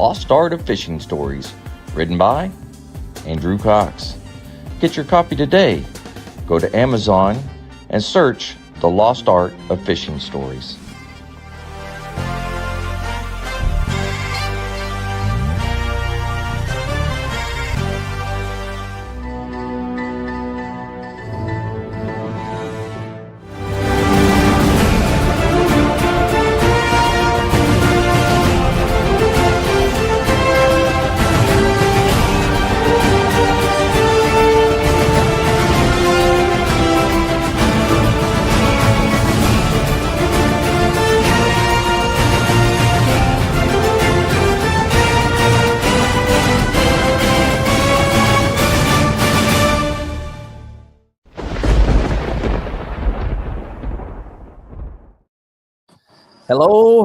Lost Art of Fishing Stories, written by Andrew Cox. Get your copy today. Go to Amazon and search The Lost Art of Fishing Stories.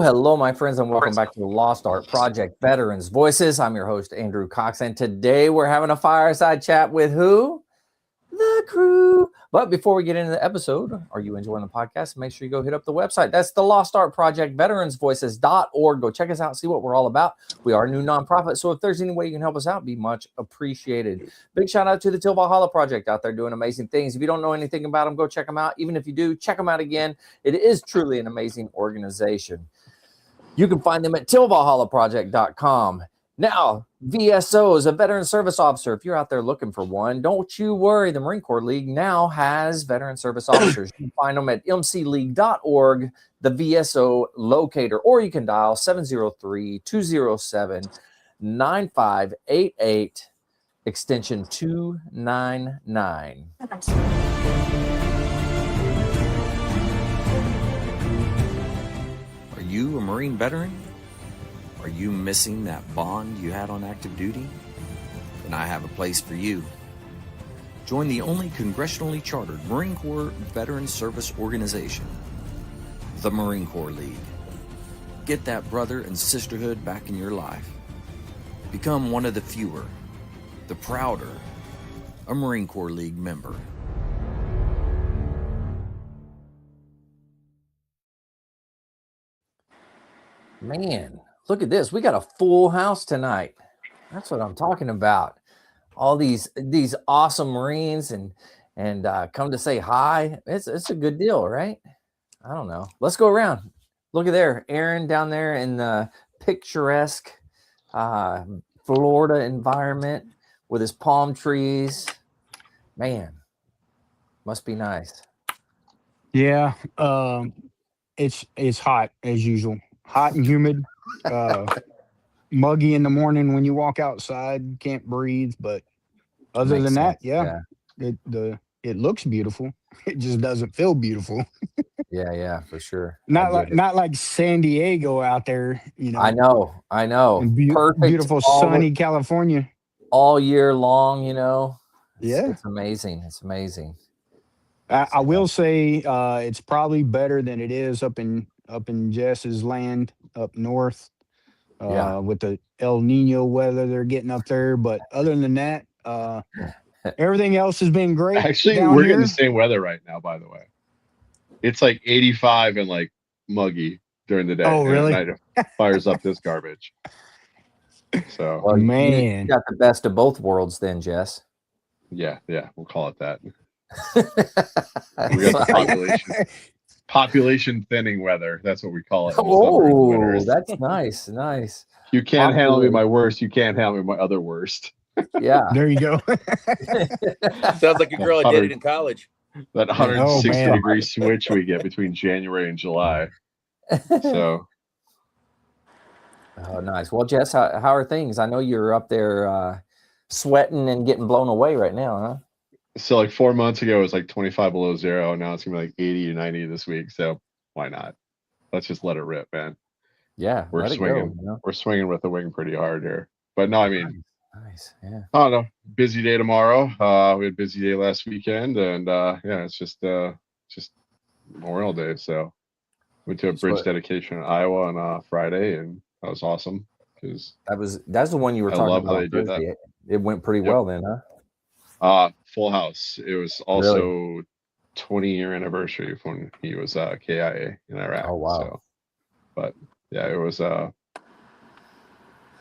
Hello, my friends, and welcome back to the Lost Art Project Veterans Voices. I'm your host, Andrew Cox, and today we're having a fireside chat with who? The crew. But before we get into the episode, are you enjoying the podcast? Make sure you go hit up the website. That's the Lost Art Project, veteransvoices.org. Go check us out, see what we're all about. We are a new nonprofit, so if there's any way you can help us out, be much appreciated. Big shout out to the Till Valhalla Project out there doing amazing things. If you don't know anything about them, go check them out. Even if you do, check them out again. It is truly an amazing organization. You can find them at tillvalhallaproject.com. Now, VSO is a veteran service officer. If you're out there looking for one, don't you worry. The Marine Corps League now has veteran service officers. You can find them at mcleague.org, the VSO locator, or you can dial 703-207-9588, extension 299. Are you a Marine veteran? Are you missing that bond you had on active duty? Then I have a place for you. Join the only congressionally chartered Marine Corps veteran service organization, the Marine Corps League. Get that brother and sisterhood back in your life. Become one of the fewer, the prouder, a Marine Corps League member. Man, look at this. We got a full house tonight. That's what I'm talking about. All these awesome Marines and come to say hi. It's a good deal, right? I don't know. Let's go around. Look at there. Aaron down there in the picturesque Florida environment with his palm trees. Man, must be nice. Yeah, it's hot as usual. Hot and humid. Muggy in the morning when you walk outside, can't breathe. But other Makes than that, sense. it looks beautiful. It just doesn't feel beautiful. Yeah, for sure. Not like San Diego out there, you know. I know. And Perfect. beautiful sunny California all year long, you know. It's amazing. It's amazing. I will say it's probably better than it is up in Jess's land up north. With the El Nino weather they're getting up there. But other than that, everything else has been great. Actually, we're getting the same weather right now, by the way. It's like 85 and like muggy during the day. Oh, really? And at night it fires up this garbage. So, well, man, you got the best of both worlds then, Jess. Yeah, we'll call it that. We got the population thinning weather. That's what we call it. Oh, that's nice. You can't handle me my worst. You can't handle me my other worst. Yeah. There you go. Sounds like a girl I dated in college. That 160 degree switch we get between January and July. So. Oh, nice. Well, Jess, how are things? I know you're up there sweating and getting blown away right now, huh? So like 4 months ago, it was like 25 below zero. Now it's gonna be like 80 to 90 this week. So why not? Let's just let it rip, man. Yeah, we're swinging. Go, you know? We're swinging with the wing pretty hard here. But no, I mean, nice. Yeah. I don't know. Busy day tomorrow. We had a busy day last weekend, and it's just Memorial Day. So went to a bridge dedication in Iowa on Friday, and that was awesome because that's the one you were talking about. They do that. It went pretty well then, huh? Full house. It was also 20-year anniversary when he was KIA in Iraq. Oh wow. So, but yeah, it was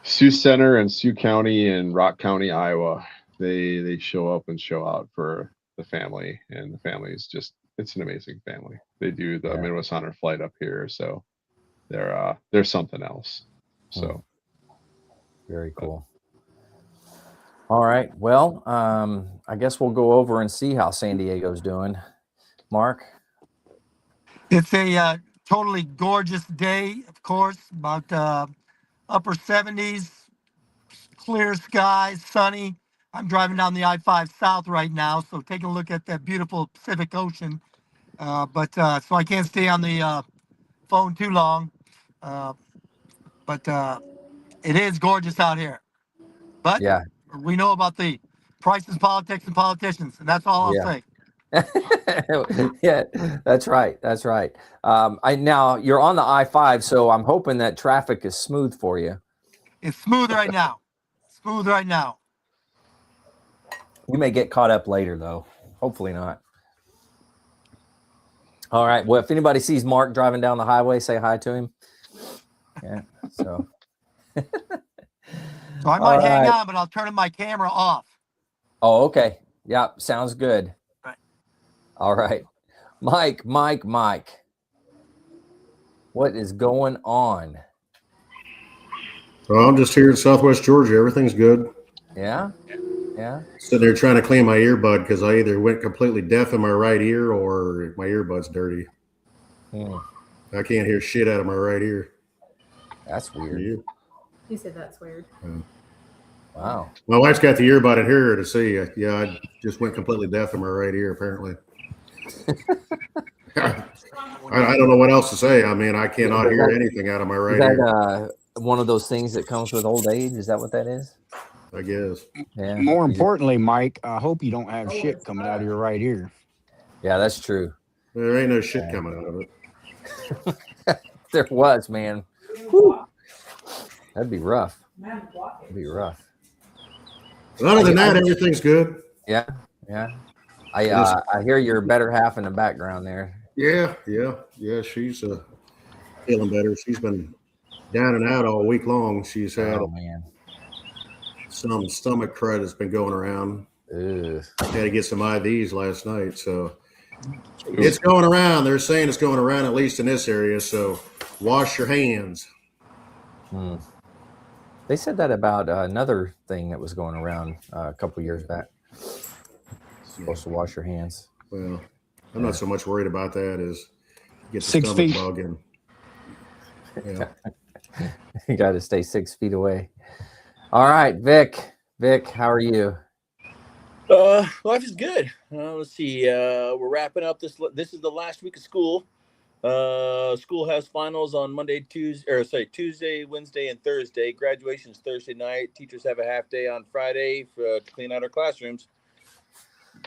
Sioux Center and Sioux County and Rock County, Iowa. They show up and show out for the family, and the family is just, it's an amazing family. They do the Midwest Honor Flight up here, so they're something else. So very cool. All right. Well, I guess we'll go over and see how San Diego's doing. Mark? It's a totally gorgeous day, of course, about upper 70s, clear skies, sunny. I'm driving down the I-5 South right now, so taking a look at that beautiful Pacific Ocean. But so I can't stay on the phone too long. But it is gorgeous out here. But Yeah. we know about the prices, politics, and politicians, and that's all I'll say. Yeah, that's right. That's right. Now you're on the I-5, so I'm hoping that traffic is smooth for you. It's smooth right now. Smooth right now. You may get caught up later, though. Hopefully not. All right. Well, if anybody sees Mark driving down the highway, say hi to him. Yeah. So. So I might hang on, but I'll turn my camera off. Oh, okay. Yeah. Sounds good. Right. All right. Mike. What is going on? Well, I'm just here in Southwest Georgia. Everything's good. Yeah. Yeah. Sitting there trying to clean my earbud because I either went completely deaf in my right ear or my earbud's dirty. I can't hear shit out of my right ear. That's weird. You said that's weird. Wow. My wife's got the earbud in here to see. Yeah, I just went completely deaf in my right ear, apparently. I don't know what else to say. I mean, I cannot hear anything out of my right ear. One of those things that comes with old age? Is that what that is? I guess. Yeah. More importantly, Mike, I hope you don't have shit coming out of your right ear. Yeah, that's true. There ain't no shit coming out of it. There was, man. Whew. That'd be rough. That'd be rough. Other than that, everything's good. Yeah, yeah. I hear your better half in the background there. Yeah. She's feeling better. She's been down and out all week long. She's had some stomach crud that's been going around. Had to get some IVs last night, so it's going around. They're saying it's going around at least in this area. So wash your hands. They said that about another thing that was going around a couple years back. Supposed to wash your hands. Well, I'm not so much worried about that as get the 6 stomach feet. bug and You got to stay 6 feet away. All right, Vic. Vic, how are you? Life is good. Let's see. We're wrapping up this. This is the last week of school. School has finals on Tuesday, Wednesday, and Thursday. Graduation's Thursday night. Teachers have a half day on Friday to clean out our classrooms.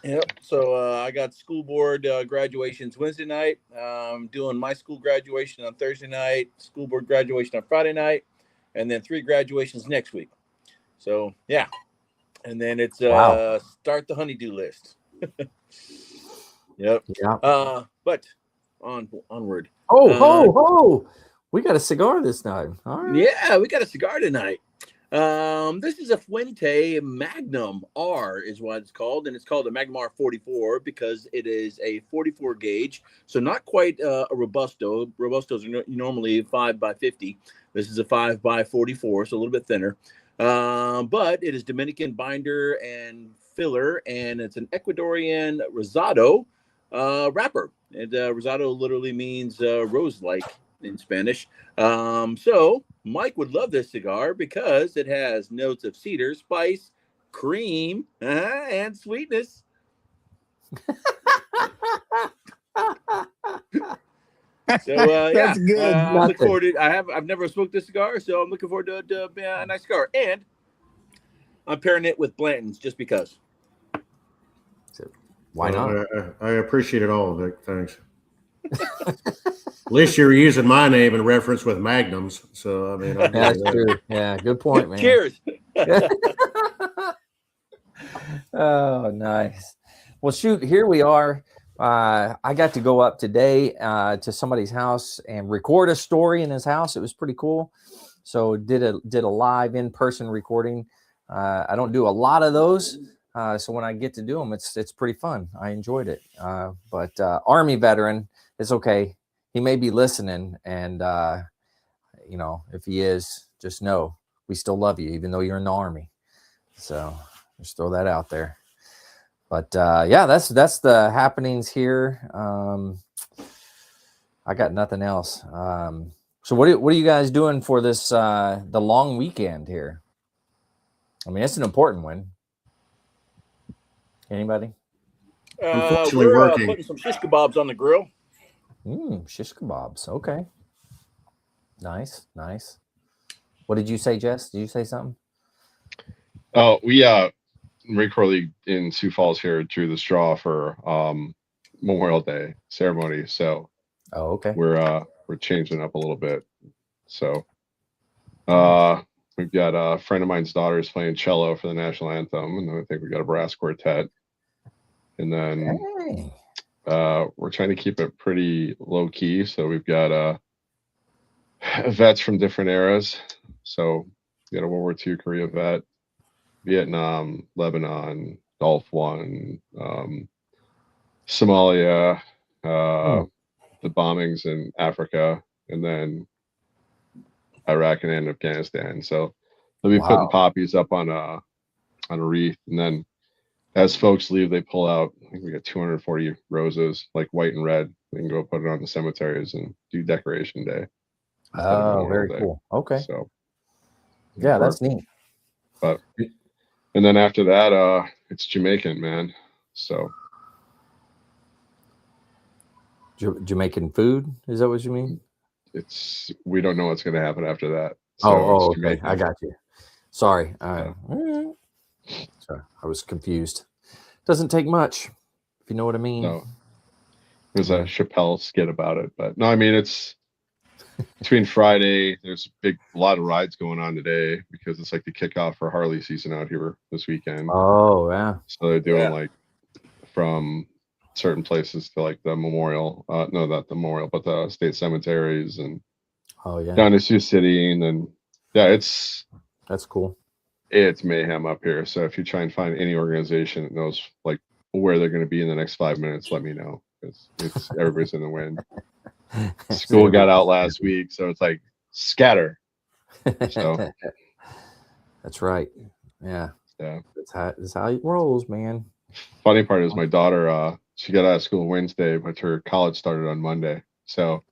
Yep. So I got school board graduations Wednesday night. Doing my school graduation on Thursday night. School board graduation on Friday night, and then 3 graduations next week. So yeah, and then it's start the honeydew list. Yep. Yeah. But onward. Oh, we got a cigar this time. All right. Yeah, we got a cigar tonight. This is a Fuente Magnum R is what it's called, and it's called a Magnum R 44 because it is a 44 gauge, so not quite a Robusto. Robustos are normally 5x50. This is a 5x44, so a little bit thinner. But it is Dominican binder and filler, and it's an Ecuadorian rosado wrapper. And rosado literally means rose-like in Spanish. So Mike would love this cigar because it has notes of cedar, spice, cream, and sweetness. So That's good. I'm looking forward to. I've never smoked this cigar, so I'm looking forward to a nice cigar. And I'm pairing it with Blanton's just because. Why not? I appreciate it all, Vic. Thanks. At least you're using my name in reference with Magnums. So, I mean, that's true. Yeah, good point, man. Cheers. Oh, nice. Well, shoot, here we are. I got to go up today to somebody's house and record a story in his house. It was pretty cool. So did a live in-person recording. I don't do a lot of those. So when I get to do them, it's pretty fun. I enjoyed it. But Army veteran, it's okay. He may be listening, and if he is, just know we still love you, even though you're in the Army. So just throw that out there. But that's the happenings here. I got nothing else. So what are you guys doing for this the long weekend here? I mean, it's an important one. Anybody? Unfortunately, we're working. putting some shish kebabs on the grill. Shish kebabs. Okay. Nice. What did you say, Jess? Did you say something? Oh, we Marine Corps League in Sioux Falls here drew the straw for Memorial Day ceremony. So okay. We're changing up a little bit. So we've got a friend of mine's daughters playing cello for the national anthem, and then I think we got a brass quartet. And then we're trying to keep it pretty low key. So we've got vets from different eras. So we got a World War II Korea vet, Vietnam, Lebanon, Gulf One, Somalia, the bombings in Africa, and then Iraq and Afghanistan. So they'll be putting poppies up on a wreath, and then as folks leave, they pull out, I think we got 240 roses, like white and red. They can go put it on the cemeteries and do Decoration Day. Oh, very cool. Okay. So yeah, that's neat. But and then after that, it's Jamaican, man. So Jamaican food, is that what you mean? We don't know what's going to happen after that. So okay. I got you. Sorry. Sorry, I was confused. Doesn't take much, if you know what I mean. No. There's a Chappelle skit about it, but no, I mean, it's between Friday. There's a lot of rides going on today because it's like the kickoff for Harley season out here this weekend. Oh, yeah. So they're doing like from certain places to like the memorial, no, not the memorial, but the state cemeteries and down to Sioux City. And then, that's cool. It's mayhem up here. So if you try and find any organization that knows like where they're going to be in the next 5 minutes, let me know. It's everybody's in the wind. School got out last week, so it's like scatter. So that's right. Yeah. Yeah. That's how it rolls, man. Funny part is my daughter, she got out of school Wednesday, but her college started on Monday. So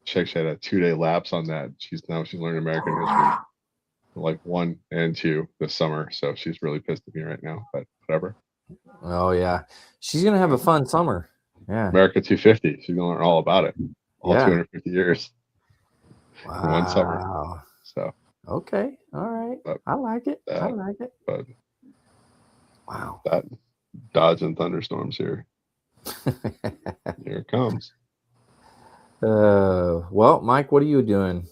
she actually had a 2-day lapse on that. She's learning American history, like 1 and 2 this summer. So she's really pissed at me right now, but whatever. Oh yeah. She's going to have a fun summer. Yeah. America 250. She's going to learn all about it. All 250 years. Wow. In 1 summer. So. Okay. All right. I like it. But wow. That dodging thunderstorms here. Here it comes. Well, Mike, what are you doing?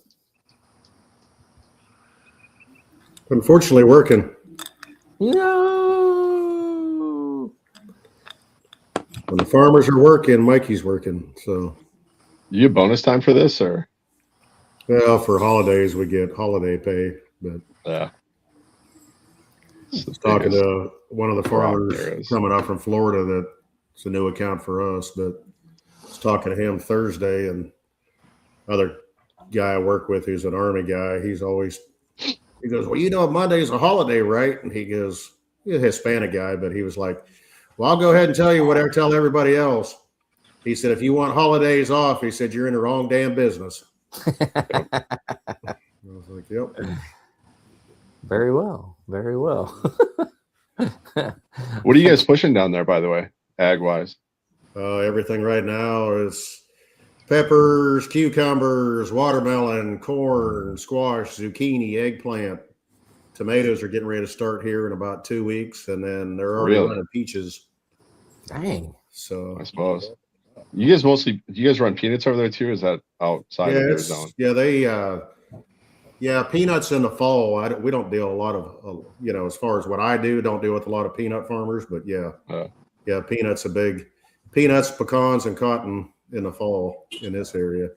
Unfortunately, working. No. When the farmers are working, Mikey's working. So, you bonus time for this, or? Well, for holidays we get holiday pay, but yeah. I was talking to one of the farmers coming up from Florida that it's a new account for us, but I was talking to him Thursday, and other guy I work with who's an Army guy, he goes, well, Monday's a holiday, right? And he goes, he's a Hispanic guy, but he was like, well, I'll go ahead and tell you what I tell everybody else. He said, if you want holidays off, he said, you're in the wrong damn business. I was like, yep. Very well. Very well. What are you guys pushing down there, by the way, ag-wise? Everything right now is peppers, cucumbers, watermelon, corn, squash, zucchini, eggplant. Tomatoes are getting ready to start here in about 2 weeks, and then they're already running peaches. Dang. So I suppose. Do you guys run peanuts over there too? Or is that outside of their zone? Yeah, peanuts in the fall. We don't deal a lot of, as far as what I do, don't deal with a lot of peanut farmers, but peanuts, pecans and cotton in the fall in this area.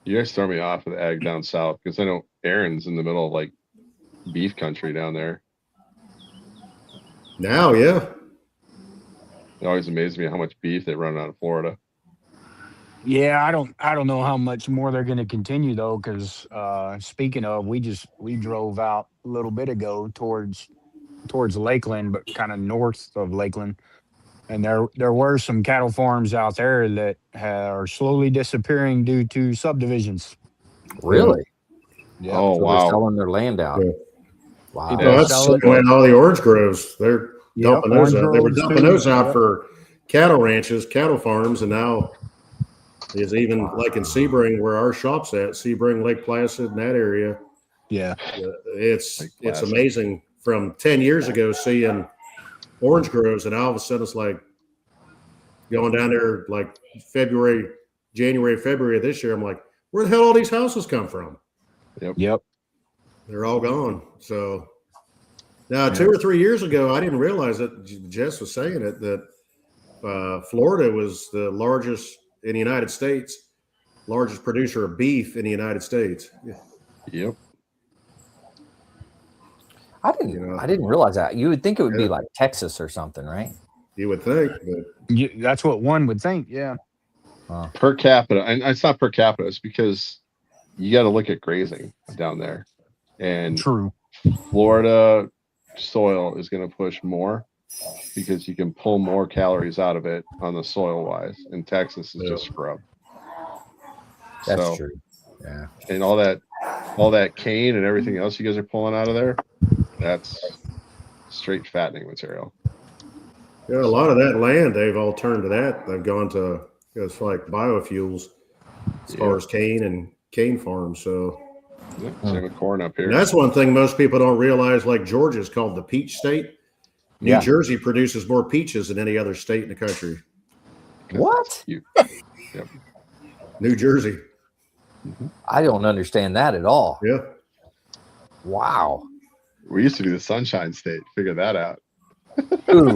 You guys throw me off with ag down south because I know Aaron's in the middle of like beef country down there. Now, yeah. It always amazes me how much beef they run out of Florida. Yeah, I don't know how much more they're going to continue though, because speaking of, we drove out a little bit ago towards Lakeland, but kind of north of Lakeland, and there were some cattle farms out there that are slowly disappearing due to subdivisions. Really? Yeah. Oh, So wow. they're selling their land out. Yeah. Wow. People Well, are that's selling. selling all the orange groves. They're Yep, dumping those orange out. They were groves dumping too. those out Yep. for cattle ranches, cattle farms, and now is even like in Sebring, where our shop's at, Sebring, Lake Placid, in that area. Yeah. It's Lake it's Placid. amazing from 10 years ago seeing orange groves, and all of a sudden it's like going down there like January, February of this year. I'm like, where the hell all these houses come from? Yep. They're all gone. So now, Yeah. 2 or 3 years ago, I didn't realize that Jess was saying it, that Florida was the largest in the United States, largest producer of beef in the United States. Yep. I didn't realize that. You would think it would be Yeah. like Texas or something, right? You would think, but That's what one would think. Yeah. Per capita, and it's not per capita, it's because you got to look at grazing down there. And True. Florida soil is going to push more because you can pull more calories out of it on the soil wise. And Texas is just scrub. That's true. Yeah. And all that cane and everything else you guys are pulling out of there, that's straight fattening material. yeah, a lot of that land, they've all turned to that. They've gone to, it's like biofuels as far as cane farms. So Same with corn up here. and that's one thing most people don't realize, like Georgia is called the peach state. New Jersey produces more peaches than any other state in the country. What? Yep. New Jersey. I don't understand that at all. Yeah. Wow. We used to be the Sunshine State. Figure that out. Ooh,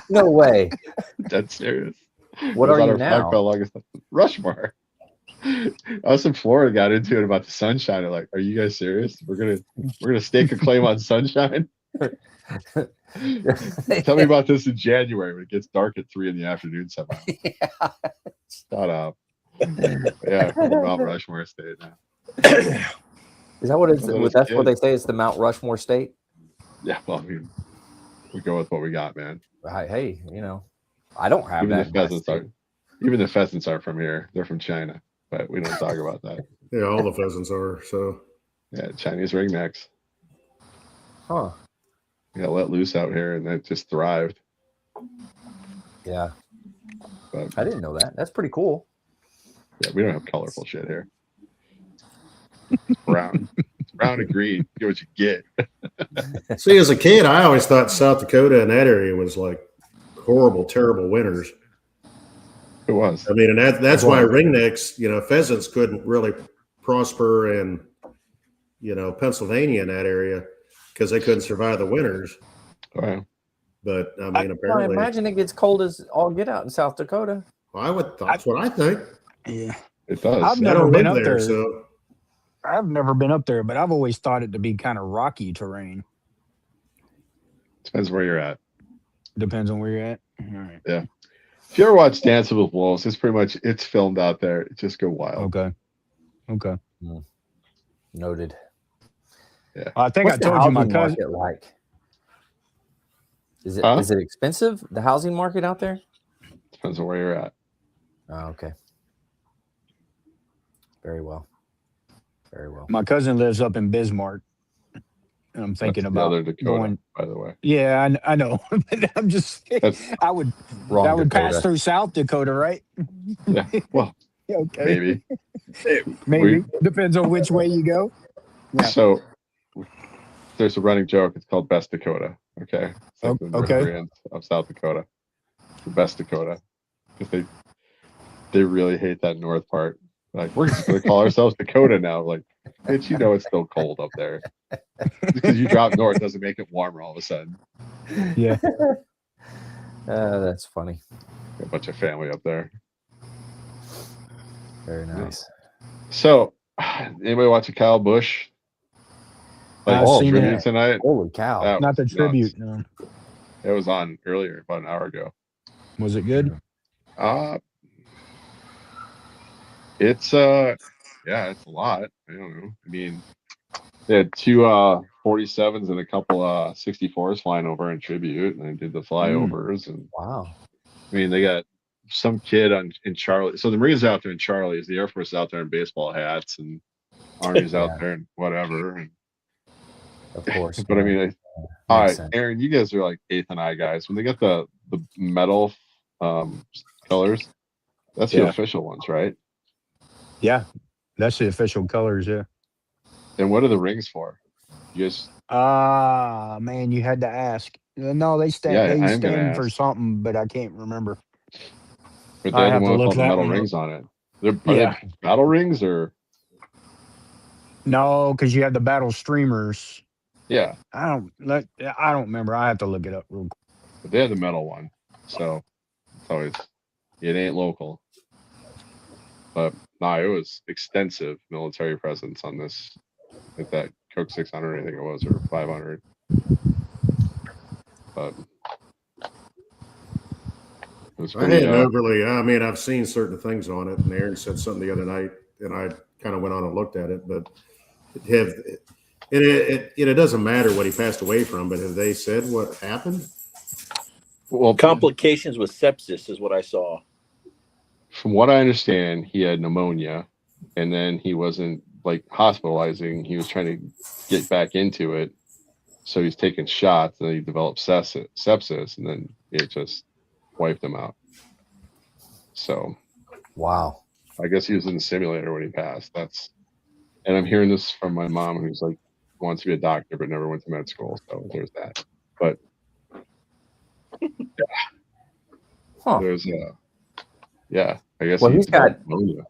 no way. That's serious. What are you now? Rushmore. Us in Florida got into it about the sunshine. They're like, "Are you guys serious? We're gonna stake a claim on sunshine." Tell me about this in January when it gets dark at 3 p.m. somehow. Yeah. Shut up. Yeah, Mount Rushmore State now. Is that what it's? That's what they say. It's the Mount Rushmore State. Yeah, well, I mean, we go with what we got, man. Hey, I don't have Even that. the pheasants are from here. They're from China, but we don't talk about that. Yeah, all the pheasants are. So yeah, Chinese ringnecks. Huh. Yeah, let loose out here, and it just thrived. Yeah. But I didn't know that. That's pretty cool. yeah, we don't have colorful shit here. It's brown. It's brown and green. Get what you get. see, as a kid, I always thought South Dakota and that area was like horrible, terrible winters. It was. I mean, and that's why ringnecks, pheasants couldn't really prosper in, Pennsylvania in that area because they couldn't survive the winters. Oh, yeah. But I mean, I apparently, imagine it gets cold as all get out in South Dakota. that's what I think. Yeah. It does. I've I never don't been live up there, there. so I've never been up there, but I've always thought it to be kind of rocky terrain. Depends where you're at. Depends on where you're at. All right. Yeah. If you ever watch Dancing with Wolves, it's filmed out there. Just go wild. Okay. Noted. Yeah. I think What's I told you my housing cousin. market like? Is it expensive? The housing market out there? Depends on where you're at. Oh, okay. Very well. Very well. My cousin lives up in Bismarck. And I'm thinking That's about the other Dakota, going. by the way. Yeah, I know. I'm just. I would. Wrong that would Dakota. pass through South Dakota, right? Yeah. Well, okay. maybe. Maybe depends on which way you go. Yeah. So there's a running joke. It's called Best Dakota. Okay. It's like the Okay. end of South Dakota. The Best Dakota. Because they really hate that north part. Like, we're just going to call ourselves Dakota now. Like, bitch, it's still cold up there. Just because you drop north doesn't make it warmer all of a sudden. Yeah. That's funny. Got a bunch of family up there. Very nice. So, anybody watching Kyle Busch? I've seen tribute that. tonight. Holy cow! That Not the was tribute. nuts. No. It was on earlier, about an hour ago. Was it good? It's yeah, it's a lot. I don't know. I mean, they had two 47s and a couple 64s flying over in tribute, and they did the flyovers. And Wow. I mean, they got some kid in Charlie. So the Marines are out there in Charlie's, the Air Force is out there in baseball hats, and Army's out there and whatever. And of course. But I mean, all right, Aaron, you guys are like eighth and I guys. When they get the metal colors, that's the official ones, right? Yeah, that's the official colors. Yeah. And what are the rings for? You guys? Man, you had to ask. No, they stand. Yeah, they I am gonna stand for ask. something, but I can't remember. But I they're the have to one with look all the that metal one up. rings on it. Are they battle rings or? No, because you have the battle streamers. Yeah. I don't remember. I have to look it up real quick. But they have the metal one, so it's always it ain't local. But no, it was extensive military presence on this, at that Coke 600, I think it was, or 500. But it was pretty. I hadn't overly. I mean, I've seen certain things on it, and Aaron said something the other night, and I kind of went on and looked at it. But it doesn't matter what he passed away from, but have they said what happened? Well, complications with sepsis is what I saw. From what I understand, he had pneumonia, and then he wasn't like hospitalizing. He was trying to get back into it, so he's taking shots, and then he developed sepsis, and then it just wiped him out. So, wow. I guess he was in the simulator when he passed. And I'm hearing this from my mom, who's like wants to be a doctor but never went to med school. So there's that. But there's yeah, I guess he's got pneumonia.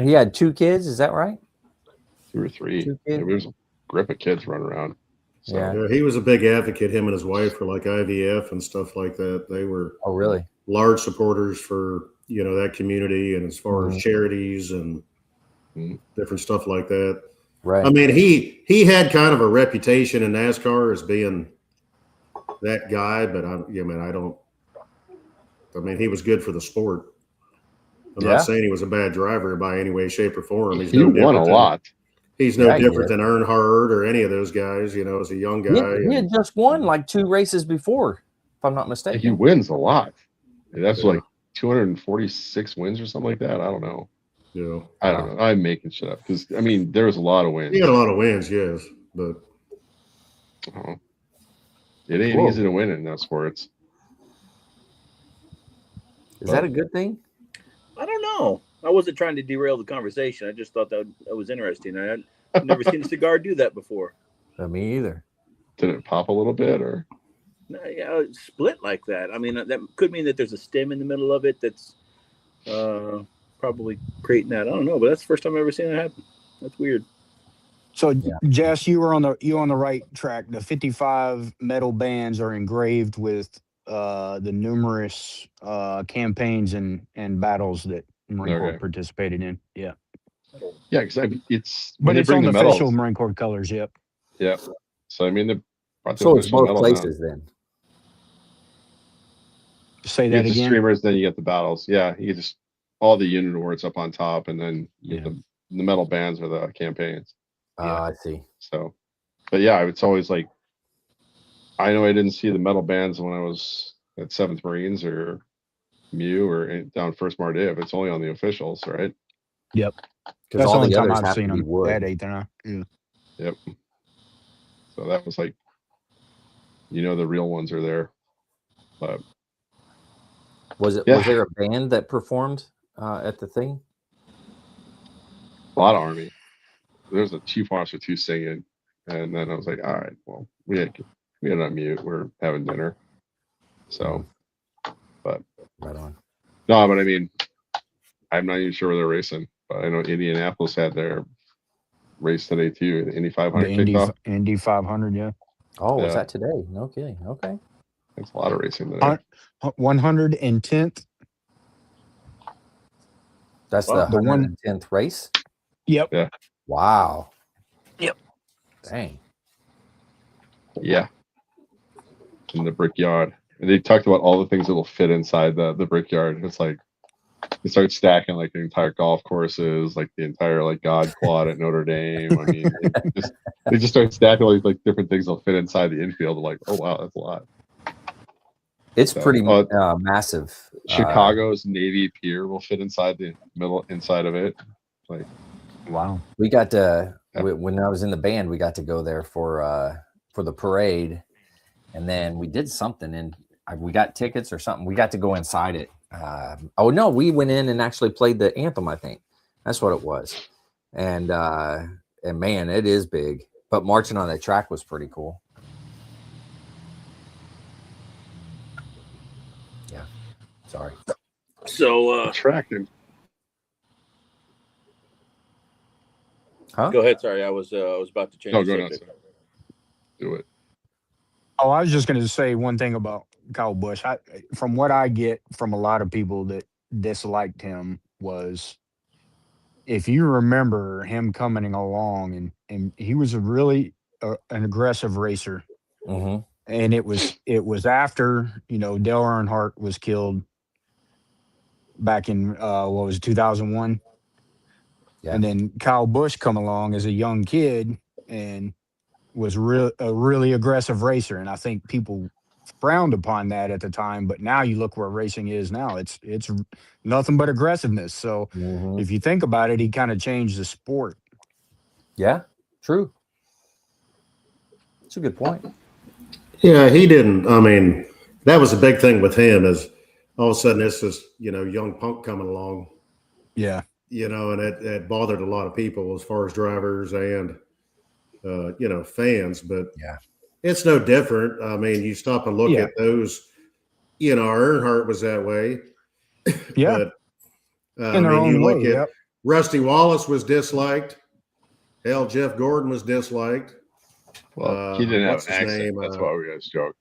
He had 2 kids, is that right? 2 or 3. There's a grip of kids running around. So. Yeah, he was a big advocate, him and his wife, for like IVF and stuff like that. They were really large supporters for that community, and as far as charities and different stuff like that. Right. I mean, he had kind of a reputation in NASCAR as being that guy, but I mean, he was good for the sport. I'm not saying he was a bad driver by any way, shape, or form. He won a lot. He's no different than Earnhardt or any of those guys, as a young guy. He had just won like 2 races before, if I'm not mistaken. He wins a lot. That's like 246 wins or something like that. I don't know. Yeah. I don't know. I'm making shit up because, I mean, there was a lot of wins. He had a lot of wins, yes. But it ain't easy to win in those sports. Is that a good thing? I don't know. I wasn't trying to derail the conversation. I just thought that was interesting. I've never seen a cigar do that before. Me either. Did it pop a little bit, or? No, yeah, split like that. I mean, that could mean that there's a stem in the middle of it that's probably creating that. I don't know, but that's the first time I've ever seen it happen. That's weird. So, Jess, you were on the right track. The 55 metal bands are engraved with the numerous campaigns and battles that Marine Corps participated in. Yeah. Yeah, because it's but it's on the official Marine Corps colors. Yep. Yeah. So I mean, so it's both places then. Say that again. The streamers, then you get the battles. Yeah, you get just all the unit awards up on top, and then you get the metal bands or the campaigns. I see. So, but yeah, it's always like, I know I didn't see the metal bands when I was at 7th Marines or MEU or down 1st Mardiv. It's only on the officials, right? Yep. That's the only time I've seen them at 8th and 9. Yeah. Yep. So that was like, the real ones are there. But was there a band that performed at the thing? A lot of Army. There's a Chief Officer 2 singing, and then I was like, all right, well, we had it on mute. We're having dinner. So, but right on. No, but I mean, I'm not even sure where they're racing, but I know Indianapolis had their race today too. The Indy 500 kicked off. Indy 500, yeah. Oh, was that today? No kidding. Okay. It's a lot of racing today. 110th. That's the 110th race? Yep. Yeah. Wow. Yep. Dang. Yeah. In the brickyard. And they talked about all the things that will fit inside the brickyard. It's like they start stacking like the entire golf courses, like the entire like God quad at Notre Dame. I mean, they just start stacking like different things that'll fit inside the infield. Like, oh wow, that's a lot. It's pretty massive. Chicago's Navy Pier will fit inside the inside of it. Like, wow. We got to when I was in the band, we got to go there for the parade, and then we did something, and we got tickets or something. We got to go inside it. Oh no, we went in and actually played the anthem. I think that's what it was, and man, it is big. But marching on that track was pretty cool. Yeah, sorry. So tracking. Huh? Go ahead. Sorry, I was about to change. No, go ahead. Do it. Oh, I was just going to say one thing about Kyle Busch. From what I get from a lot of people that disliked him was, if you remember him coming along, and he was a really an aggressive racer, Mm-hmm. and it was after Dale Earnhardt was killed back in what was it, 2001, and then Kyle Busch come along as a young kid and was a really aggressive racer, and I think people frowned upon that at the time. But now you look where racing is now; it's nothing but aggressiveness. So if you think about it, he kind of changed the sport. Yeah, true. That's a good point. Yeah, he didn't. I mean, that was a big thing with him. Is all of a sudden this is young punk coming along. Yeah, and it bothered a lot of people as far as drivers and fans, but yeah, it's no different. I mean, you stop and look at those, Earnhardt was that way. Yeah. But in their own you way. look at Rusty Wallace was disliked. Hell, Jeff Gordon was disliked. Well, he didn't have an accent. That's why we guys joked.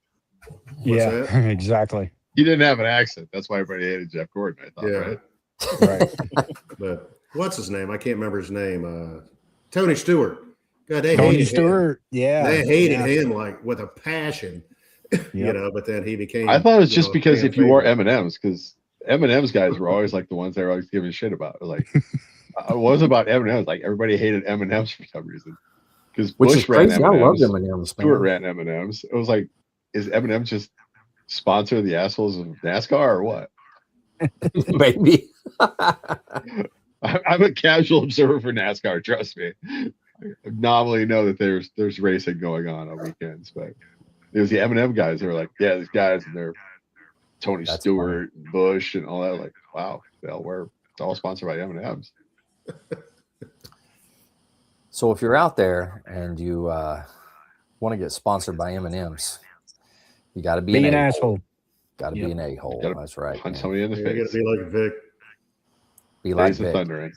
Yeah, exactly. He didn't have an accent. That's why everybody hated Jeff Gordon, I thought, right? But what's his name? I can't remember his name. Tony Stewart. God, they Tony hated Stewart. him. Yeah, they hated him like with a passion. But then he became. I thought it was just because if you wore M&Ms, because M&M's guys were always like the ones they were always giving shit about. It was like it wasn't about M&Ms. Like everybody hated M&Ms for some reason. Because Bush ran M&Ms. I love M&Ms. Stewart ran M&Ms. It was like, is M&Ms just sponsor the assholes of NASCAR or what? Maybe. I'm a casual observer for NASCAR. Trust me. I nominally know that there's racing going on weekends, but it was the M&M guys. They were like, yeah, these guys, and they're Tony Stewart, and Bush, and all that. Like, wow, it's all sponsored by M&Ms. So if you're out there and you want to get sponsored by M&Ms, you got to be an asshole. Got to be an a-hole. That's right. Punch somebody in the face. You got to be like Vic. Be like Vic. Thundering.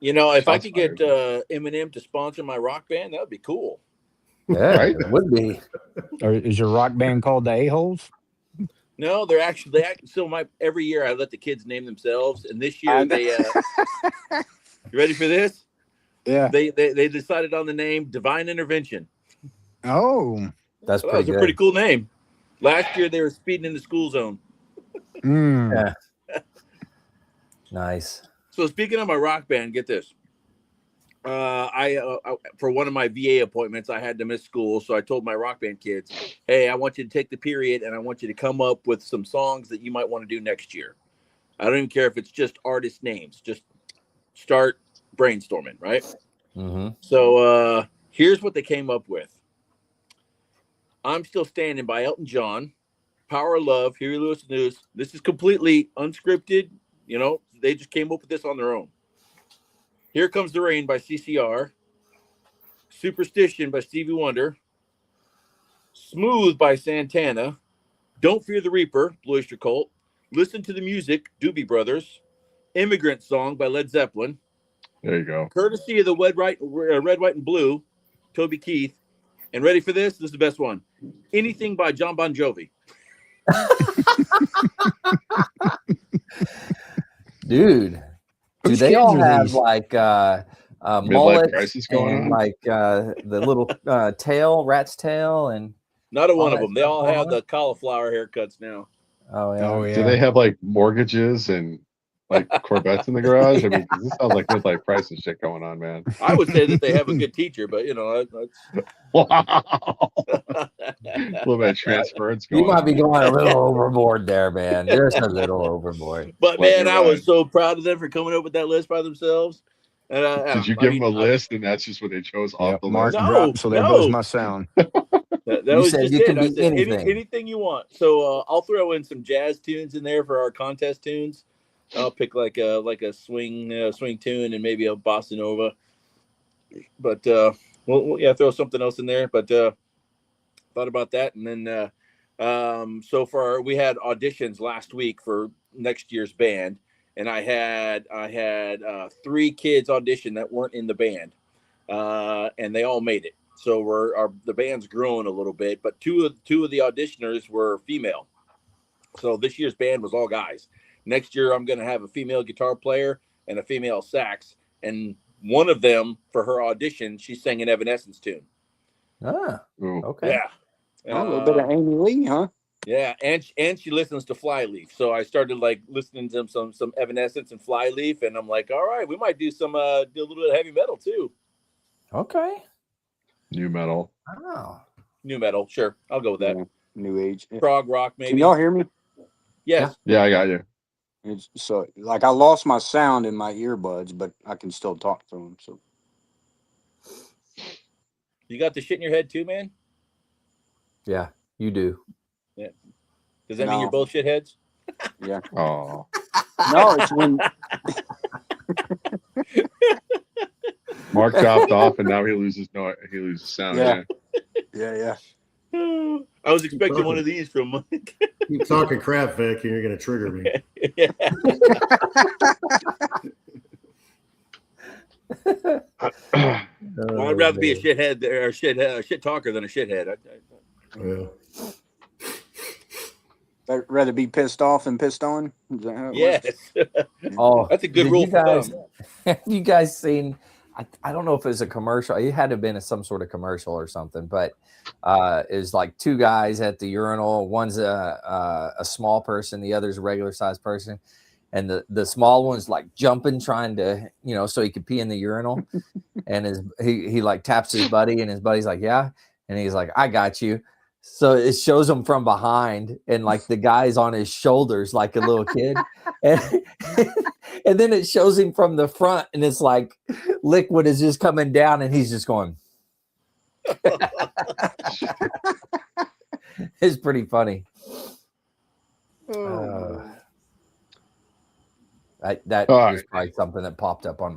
Yeah. If I could get Eminem to sponsor my rock band, that would be cool. Yeah, right? It would be. Or is your rock band called the A-Holes? No, they're actually so every year I let the kids name themselves, and this year they you ready for this? Yeah. They decided on the name Divine Intervention. Oh, that was a pretty cool name. Last year they were speeding in the school zone. Yeah. Nice. So speaking of my rock band, get this. I for one of my VA appointments, I had to miss school, so I told my rock band kids, "Hey, I want you to take the period, and I want you to come up with some songs that you might want to do next year. I don't even care if it's just artist names. Just start brainstorming, right?" Mm-hmm. So here's what they came up with. "I'm Still Standing" by Elton John, "Power of Love," Huey Lewis News. This is completely unscripted. They just came up with this on their own. "Here Comes the Rain" by CCR, "Superstition" by Stevie Wonder, "Smooth" by Santana, "Don't Fear the Reaper," Blue Oyster Cult, "Listen to the Music," Doobie Brothers, "Immigrant Song" by Led Zeppelin. There you go. Courtesy of the Red, White, and Blue, Toby Keith. And ready for this? This is the best one. "Anything" by John Bon Jovi. Dude. Do they all have like mullet crisis going and on? like the little tail, rat's tail, and Not a all one of that them. They stuff all going have on? the cauliflower haircuts now. Oh yeah. Oh yeah. Do they have like mortgages and like Corvettes in the garage? I mean, 'cause this sounds like midlife crisis shit going on, man. I would say that they have a good teacher, but you know, that's... Wow. A little bit of transference going You might be on. going a little overboard there, man. Just a little overboard. But Well, man, you're I was right. so proud of them for coming up with that list by themselves. And Did you give them a list and that's just what they chose off Yep, the Mark list? No, dropped, so there no. goes my sound. That You was said just you it. can I be said anything. anything you want. So I'll throw in some jazz tunes in there for our contest tunes. I'll pick like a swing tune and maybe a bossa nova. But we'll throw something else in there. But thought about that, and then we had auditions last week for next year's band, and I had 3 kids audition that weren't in the band, and they all made it. So the band's growing a little bit, but two of the auditioners were female. So this year's band was all guys. Next year, I'm going to have a female guitar player and a female sax, and one of them for her audition, she sang an Evanescence tune. Ah, okay. Yeah. A little bit of Amy Lee, huh? Yeah, and she listens to Flyleaf. So I started like listening to some Evanescence and Flyleaf, and I'm like, all right, we might do do a little bit of heavy metal too. Okay. New metal. Oh. New metal, sure. I'll go with that. Yeah, new age. Prog rock, maybe. Can y'all hear me? Yes. Yeah, I got you. It's so like I lost my sound in my earbuds, but I can still talk through them. So You got the shit in your head too, man? Yeah, you do. Yeah. Does that mean No. you're both shitheads? yeah. Oh, No, it's when Mark dropped off and now he loses sound. Yeah. Yeah. yeah. I was expecting one of these from Mike. Keep talking crap, Vic, and you're going to trigger me. Yeah. Well, I'd rather be a shithead or a shit talker than a shithead. Yeah. I'd rather be pissed off than pissed on. Is that how it Yes. works? Oh, That's a good did rule you for guys, thumb. have you guys seen? I don't know if it was a commercial. It had to have been some sort of commercial or something, but it was like 2 guys at the urinal. One's a small person, the other's a regular sized person, and the small one's like jumping, trying to, so he could pee in the urinal, and he like taps his buddy, and his buddy's like, yeah, and he's like, I got you. So it shows him from behind, and like the guy's on his shoulders like a little kid, and and then it shows him from the front, and it's like liquid is just coming down, and he's just going. It's pretty funny. That was probably something that popped up on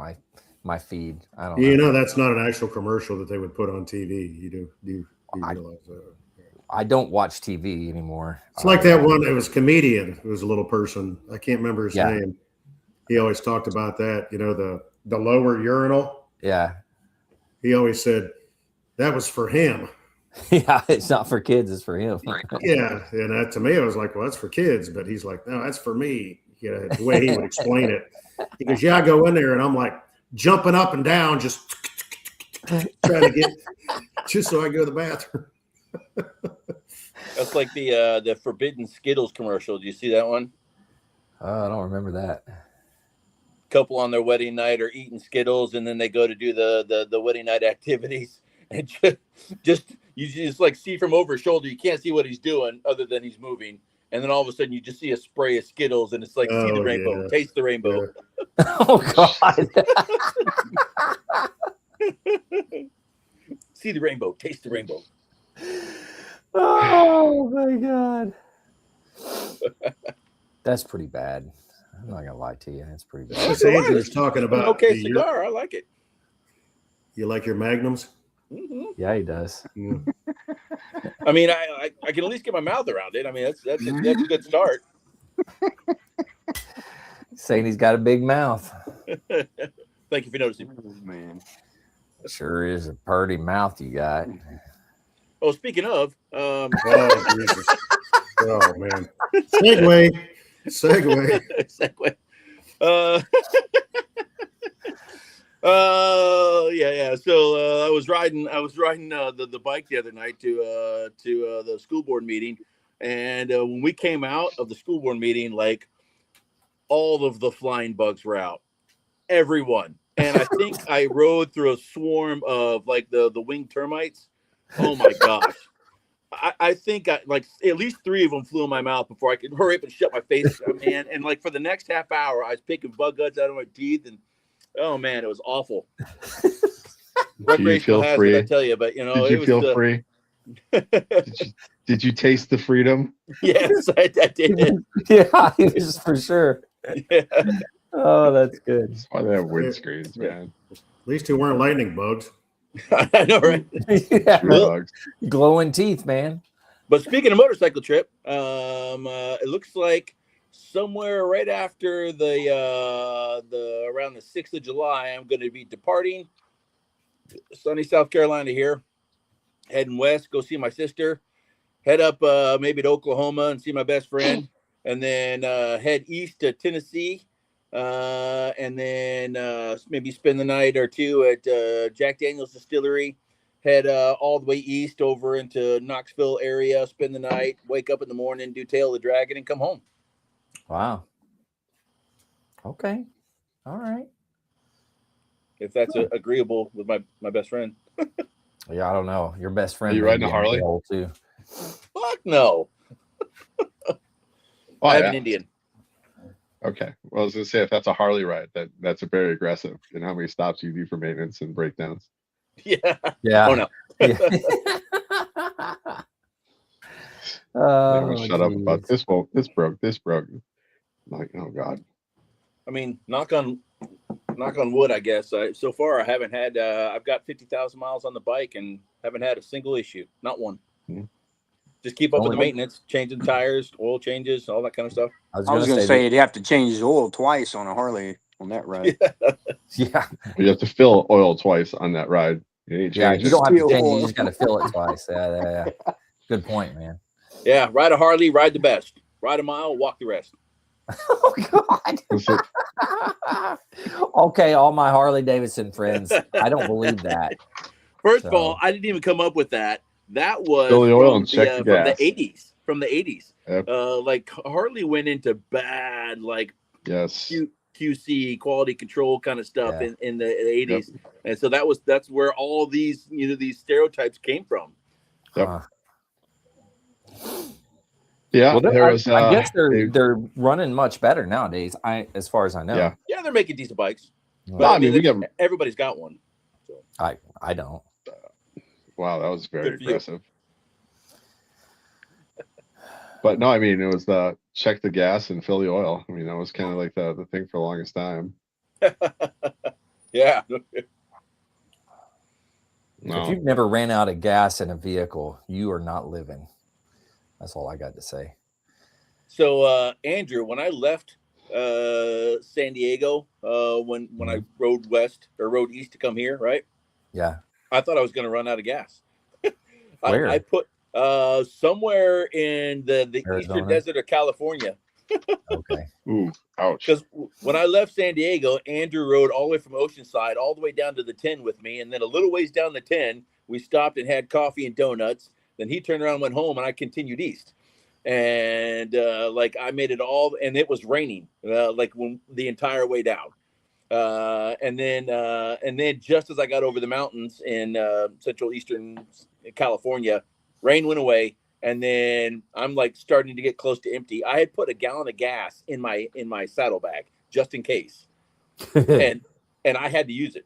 my feed. I don't know. You know, that's not an actual commercial that they would put on TV. You realize that? I don't watch TV anymore. It's like that one. It was a comedian. It was a little person. I can't remember his Yeah. name. He always talked about that. The lower urinal. Yeah. He always said that was for him. Yeah, it's not for kids, it's for him. Yeah, and that, to me, I was like, well, that's for kids. But he's like, no, that's for me. The way he would explain it. He goes, yeah, I go in there and I'm like jumping up and down, just trying to get, just so I go to the bathroom. That's like the Forbidden Skittles commercial. Do you see that one? Oh, I don't remember that. Couple on their wedding night are eating Skittles, and then they go to do the wedding night activities, and you just like see from over his shoulder. You can't see what he's doing other than he's moving, and then all of a sudden you just see a spray of Skittles, and it's like see the rainbow, taste the rainbow. Yeah. Oh God. See the rainbow, taste the rainbow. Oh my God. That's pretty bad. I'm not gonna lie to you. That's pretty bad. This Andrew's talking about Okay, cigar. I like it. You like your Magnums? Mm-hmm. Yeah, he does. Mm. I mean, I can at least get my mouth around it. I mean, that's a good start. Saying he's got a big mouth. Thank you for noticing. Oh, man. Sure is a purty mouth you got. Oh, speaking of, Oh, Jesus. Oh, man. Segue. Yeah. So I was riding the bike the other night to the school board meeting, and when we came out of the school board meeting, like all of the flying bugs were out, everyone, and I think I rode through a swarm of like the winged termites. Oh my gosh. I think like at least 3 of them flew in my mouth before I could hurry up and shut my face, man. And like for the next half hour, I was picking bug guts out of my teeth, and oh man, it was awful. Recreational hazard, I tell you, but you know, did you feel free? Did you taste the freedom? Yes, I did. Yeah, just for sure. Yeah. Oh, that's good. That's why they have windscreens, man. At least you weren't lightning bugs. I know, right? Yeah. Bugs. Glowing teeth, man. But speaking of motorcycle trip, it looks like somewhere right after the around the 6th of July, I'm going to be departing sunny South Carolina here, heading west, go see my sister, head up maybe to Oklahoma and see my best friend, and then head east to Tennessee, and then maybe spend the night or two at Jack Daniel's Distillery, head all the way east over into Knoxville area, spend the night, wake up in the morning, do Tail of the Dragon, and come home. Wow. Okay. All right. If that's agreeable with my best friend. Yeah, I don't know. Your best friend. Are you riding a Harley? Too. Fuck no. Oh, I have an Indian. Okay. Well, I was gonna say if that's a Harley ride, that's a very aggressive. And how many stops you do for maintenance and breakdowns? Yeah. Yeah. Oh no. Yeah. Shut up about this. Well, this broke. I'm like, oh god. I mean, knock on wood, I guess. So far I haven't had I've got 50,000 miles on the bike and haven't had a single issue. Not one. Mm-hmm. Just keep up with the maintenance, changing tires, oil changes, all that kind of stuff. I was going to say you'd have to change his oil twice on a Harley on that ride. Yeah. You have to fill oil twice on that ride. You don't have to change. You just got to fill it twice. Yeah. Good point, man. Yeah. Ride a Harley, ride the best. Ride a mile, walk the rest. Oh God. Okay, all my Harley Davidson friends. I don't believe that. First of all, I didn't even come up with that. That was fill the oil and check the gas. From the 80s. Yep. Like Harley went into bad, like QC quality control kind of stuff in the 80s. Yep. And so that's where all these these stereotypes came from. Yep. Yeah, well, I guess they're running much better nowadays. As far as I know. Yeah, they're making decent bikes. But I mean, everybody's got one. So. I don't. Wow, that was very aggressive. But no, I mean it was the check the gas and fill the oil. I mean that was kind of like the thing for the longest time. Yeah. No. If you've never ran out of gas in a vehicle, you are not living. That's all I got to say. So, Andrew, when I left San Diego, when I rode east to come here, right? Yeah. I thought I was going to run out of gas. Where? I put somewhere in the eastern desert of California. Okay. Ooh, ouch. Because when I left San Diego, Andrew rode all the way from Oceanside all the way down to the 10 with me. And then a little ways down the 10, we stopped and had coffee and donuts. Then he turned around and went home, and I continued east. And like I made it all, and it was raining like when the entire way down. And then just as I got over the mountains in central eastern California, rain went away. And then I'm like starting to get close to empty. I had put a gallon of gas in my saddlebag just in case, and I had to use it.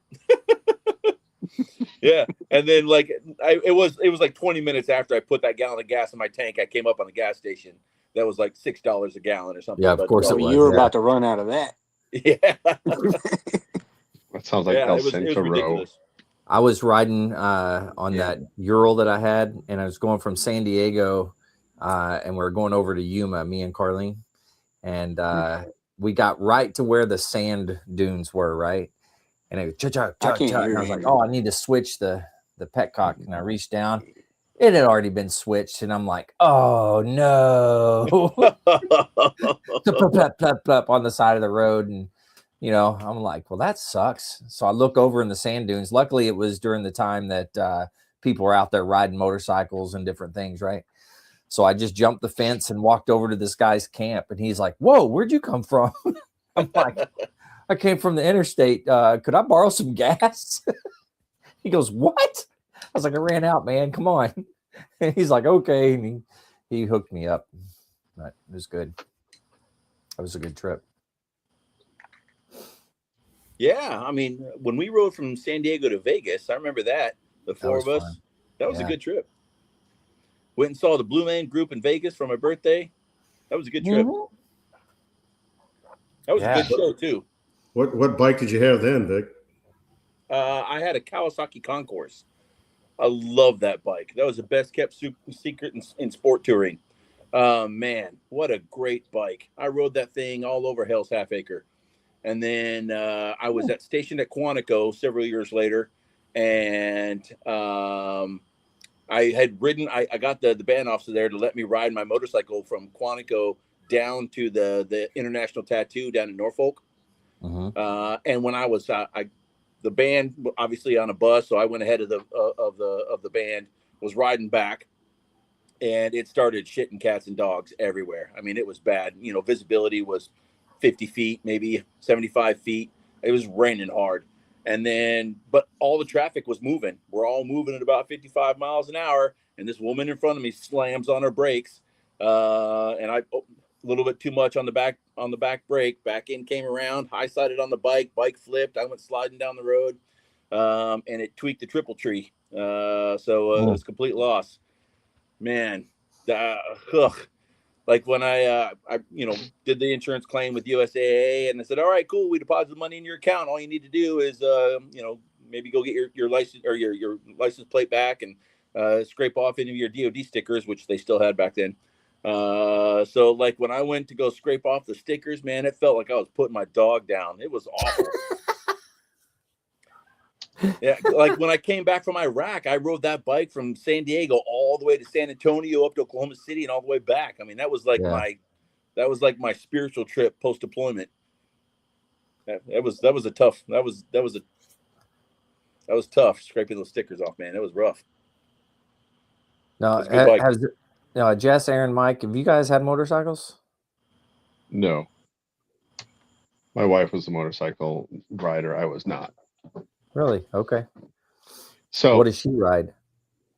Yeah, and then like it was like 20 minutes after I put that gallon of gas in my tank, I came up on a gas station that was like $6 a gallon or something. Yeah, of course it was. You were about to run out of that. Yeah, that sounds like El Centro Row. I was riding on that Ural that I had, and I was going from San Diego, and we were going over to Yuma, me and Carlene, and we got right to where the sand dunes were, right? And it was and I was like, oh, I need to switch the petcock, and I reached down. It had already been switched, and I'm like, oh no. Plop, plop, plop, on the side of the road, and I'm like, well, that sucks. So I look over in the sand dunes. Luckily, it was during the time that people were out there riding motorcycles and different things, right? So I just jumped the fence and walked over to this guy's camp. And he's like, whoa, where'd you come from? I'm like, I came from the interstate. Could I borrow some gas? He goes, what? I was like, I ran out, man. Come on. And he's like, okay. And he hooked me up. But it was good. That was a good trip. Yeah, I mean, when we rode from San Diego to Vegas, I remember that. The four of us. Fun. That was a good trip. Went and saw the Blue Man Group in Vegas for my birthday. That was a good trip. Mm-hmm. That was a good show, too. What bike did you have then, Vic? I had a Kawasaki Concourse. I love that bike. That was the best kept secret in sport touring. Man, what a great bike. I rode that thing all over Hell's Half Acre. And then I was stationed at Quantico several years later. And I had ridden, I got the band officer there to let me ride my motorcycle from Quantico down to the International Tattoo down in Norfolk. Uh-huh. And when I was, the band obviously on a bus, so I went ahead of the band, was riding back, and it started shitting cats and dogs everywhere. I mean, it was bad. Visibility was 50 feet, maybe 75 feet. It was raining hard. And then, but all the traffic was moving. We're all moving at about 55 miles an hour. And this woman in front of me slams on her brakes. And I, a little bit too much on the back brake. Back end came around, high sided on the bike flipped. I went sliding down the road. And it tweaked the triple tree. So it was a complete loss. Man, like when I did the insurance claim with USAA, and I said, all right, cool, we deposit the money in your account. All you need to do is, maybe go get your license or your license plate back and scrape off any of your DOD stickers, which they still had back then. So like when I went to go scrape off the stickers, man, it felt like I was putting my dog down. It was awful. Yeah, like when I came back from Iraq, I rode that bike from San Diego all the way to San Antonio, up to Oklahoma City, and all the way back. I mean, that was like my spiritual trip post deployment. That was tough scraping those stickers off, man. It was rough. No, Jess, Aaron, Mike, have you guys had motorcycles? No. My wife was a motorcycle rider. I was not. Really? Okay. So what does she ride?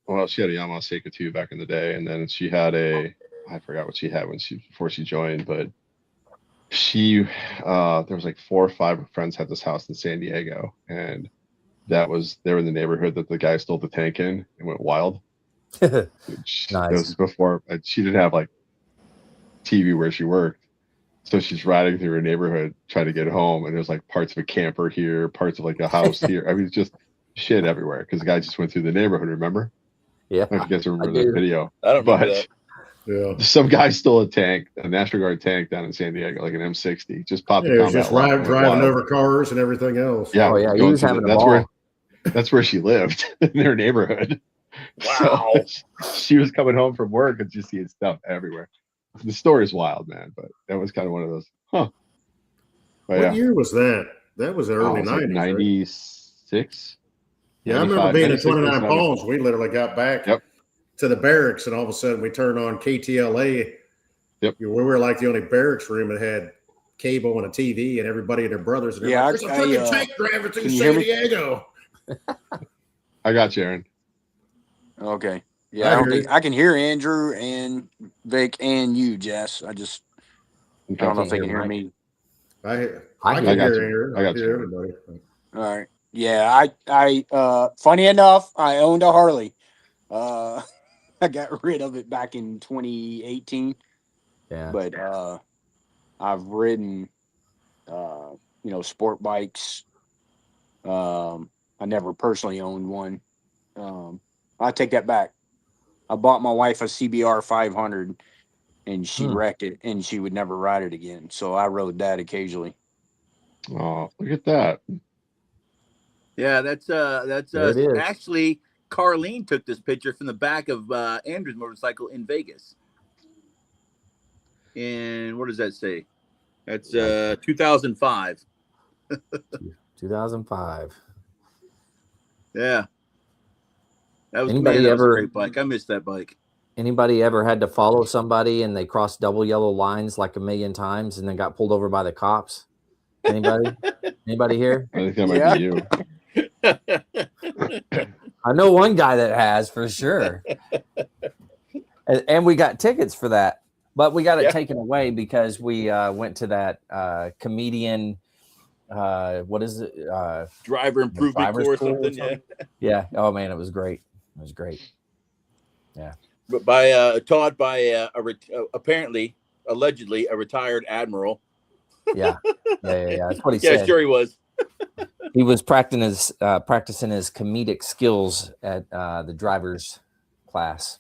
Well, she had a Yamaha Seiko 2 back in the day, and then she had I forgot what she had before she joined, but she there was like 4 or 5 friends had this house in San Diego, and they were in the neighborhood that the guy stole the tank in and went wild. Nice. That was before she didn't have like TV where she worked. So she's riding through her neighborhood trying to get home, and there's like parts of a camper here, parts of like a house here. I mean, it's just shit everywhere because the guy just went through the neighborhood. Remember? Yeah. I guess I remember that video. I don't remember that. Yeah. Some guy stole a National Guard tank down in San Diego, like an M60. Just popped the combat just driving over cars and everything else. Yeah. Oh yeah. He was having a ball. That's where she lived in their neighborhood. Wow. So she was coming home from work and just seeing stuff everywhere. The story is wild, man, but that was kind of one of those, But what year was that? That was the early 90s, like 96. Right? Yeah, I remember being at 29 Palms. We literally got back to the barracks, and all of a sudden we turned on KTLA. Yep. We were like the only barracks room that had cable and a TV, and everybody and their brothers. And there's a fucking tank driver through San Diego. I got you, Aaron. Okay. Yeah, I can hear Andrew and Vic and you, Jess. I don't know if they can hear me. I can hear Aaron. I hear everybody. All right. Yeah, I funny enough, I owned a Harley. I got rid of it back in 2018. Yeah. But I've ridden sport bikes. I never personally owned one. I take that back. I bought my wife a CBR 500, and she wrecked it, and she would never ride it again. So I rode that occasionally. Oh, look at that! Yeah, that's actually Carlene took this picture from the back of Andrew's motorcycle in Vegas. And what does that say? That's 2005. 2005. Yeah. That was, Anybody man, that was a ever great bike. I missed that bike. Anybody ever had to follow somebody and they crossed double yellow lines like a million times and then got pulled over by the cops? Anybody? Anybody here? I think that might be you. I know one guy that has for sure. And we got tickets for that, but we got it taken away because we went to that comedian. What is it? Driver improvement course or something. Yeah. Oh man, it was great. It was great. Yeah. But by taught by apparently, allegedly, a retired admiral. Yeah. That's what he said. Yeah, sure he was. He was practicing his comedic skills at the driver's class.